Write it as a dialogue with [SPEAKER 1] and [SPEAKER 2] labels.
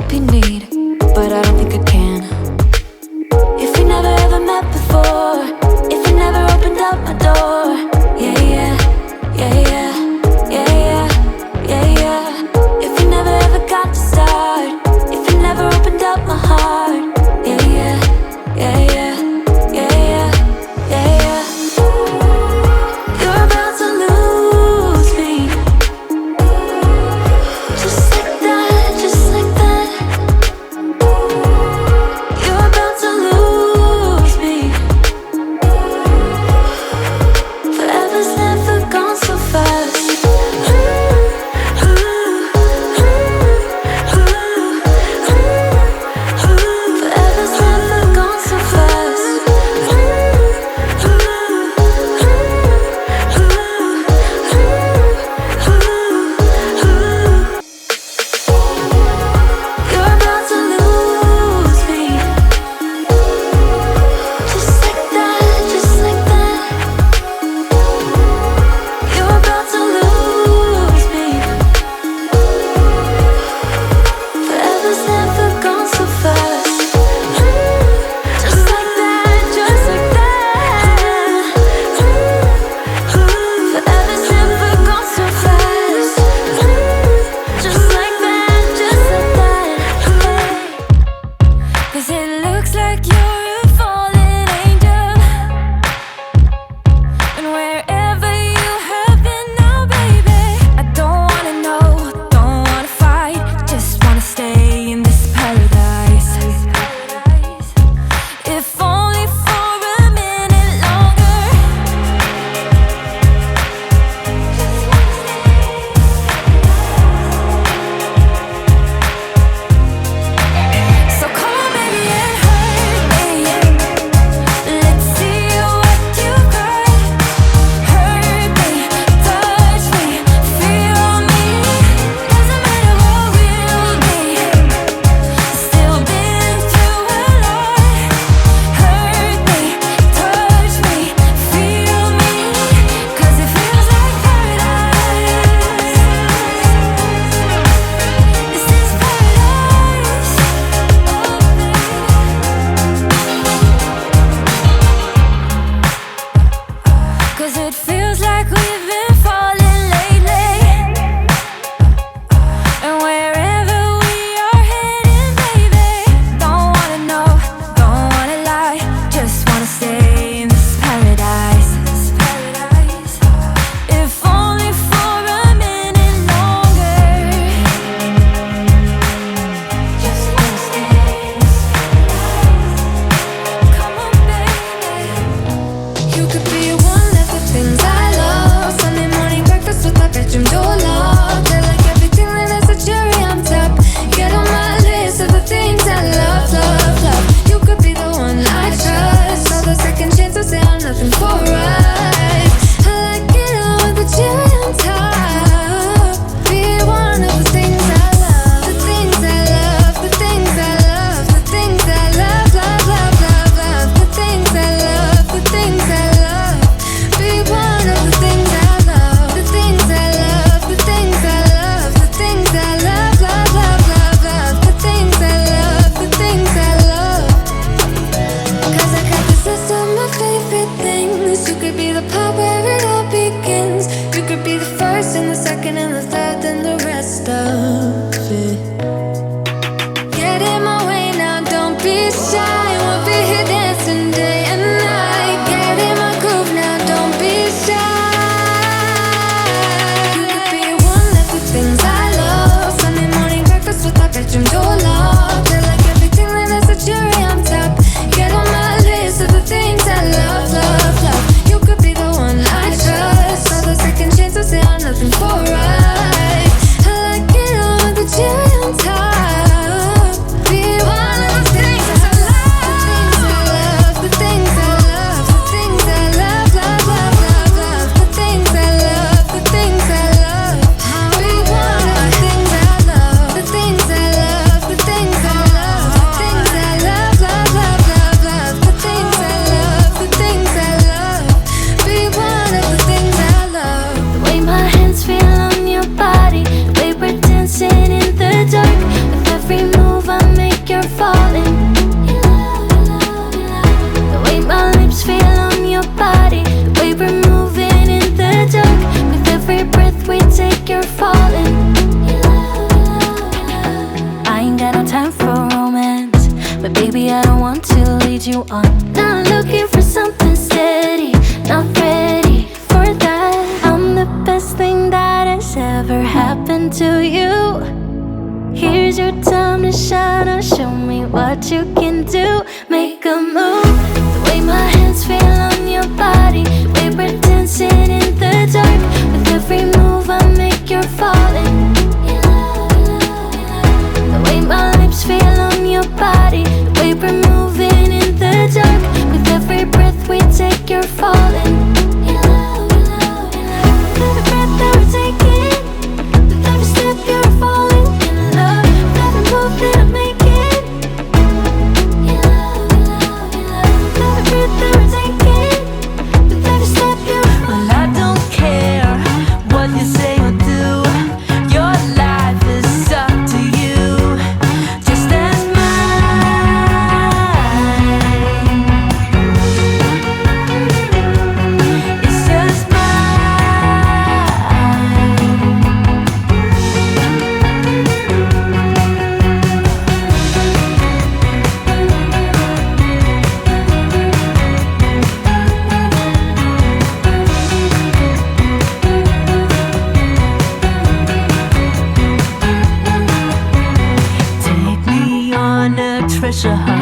[SPEAKER 1] help you need, but I don't think I can. If we never ever met before, if you never opened up my door, yeah, yeah, yeah, yeah, yeah, yeah, yeah, yeah. If we never ever got to start, if you never opened up my heart, yeah, yeah, yeah, yeah, yeah, yeah, yeah, yeah. You're about to lose me, just like that, just like that. You're about to lose me. Forever's never gone so fast. Forever's never gone so fast. You're about to lose me, just like that, just like that. You're about to lose me. Forever's never gone so fast. Just like that, just like that. Forever's never gone so fast. Just like that, just like that. 'Cause it looks like you're a fallen angel, and wherever you have been now, baby, I don't wanna know, don't wanna fight, just wanna stay in this paradise. If only for a minute longer. So come on, baby, and hurt me. Let's see what you got. Hurt me, touch me, feel me. Doesn't matter what we'll be. Still been through a lot. Hurt me, touch me, feel me. 'Cause it feels like paradise. This is paradise. Cause it feels like we've been falling lately, and wherever we are heading, baby, don't wanna know, don't wanna lie, just wanna stay in this paradise. If only for a minute longer. Just wanna stay in this paradise. Come on, baby. You could be one of the things I love. Sunday morning breakfast with my bedroom door locked. They're like everything that has a cherry on top. Get on my list of the things I love, love, love. You could be the one I trust. All the second chances, they are nothing for us. I like it all with the cherry on top. Be one of the things I love, the things I love, the things I love, the things I love, love, love, love, love, the things I love, the things I love. Be one of the things I love, the things I love, the things I love, the things I love, love, love, love, love, the things I love, the things I love. 'Cause I got this list of my favorite things. You could be the part where it all begins. You could be the first and the second and the third and the rest of it. Get in my way now, don't be shy. We'll be here dancing day and night. Get in my groove now, don't be shy. You could be one of the things I love. Sunday morning breakfast with my bedroom door locked. They're like everything that has a cherry on top. Get on my list of the things I love, love, love. You could be the one I trust. All the second chances, they are nothing for us. you on. Not looking for something steady, not ready for that. I'm the best thing that has ever happened to you. Here's your time to shine, now show me what you can do. Make a move, the way my hands feel on your body, the way we're dancing in the dark. With every move I make, you're falling. The way my lips feel on your body, the way we're moving in the dark. With every breath we take, you're falling. With every breath that we're taking, with every step you're falling in love. With every move that I'm making, with every breath that we're taking, with every step you're falling.
[SPEAKER 2] Well, I don't care what you say or do. Your life is up to you, just as mine. It's just Take me on a treasure hunt.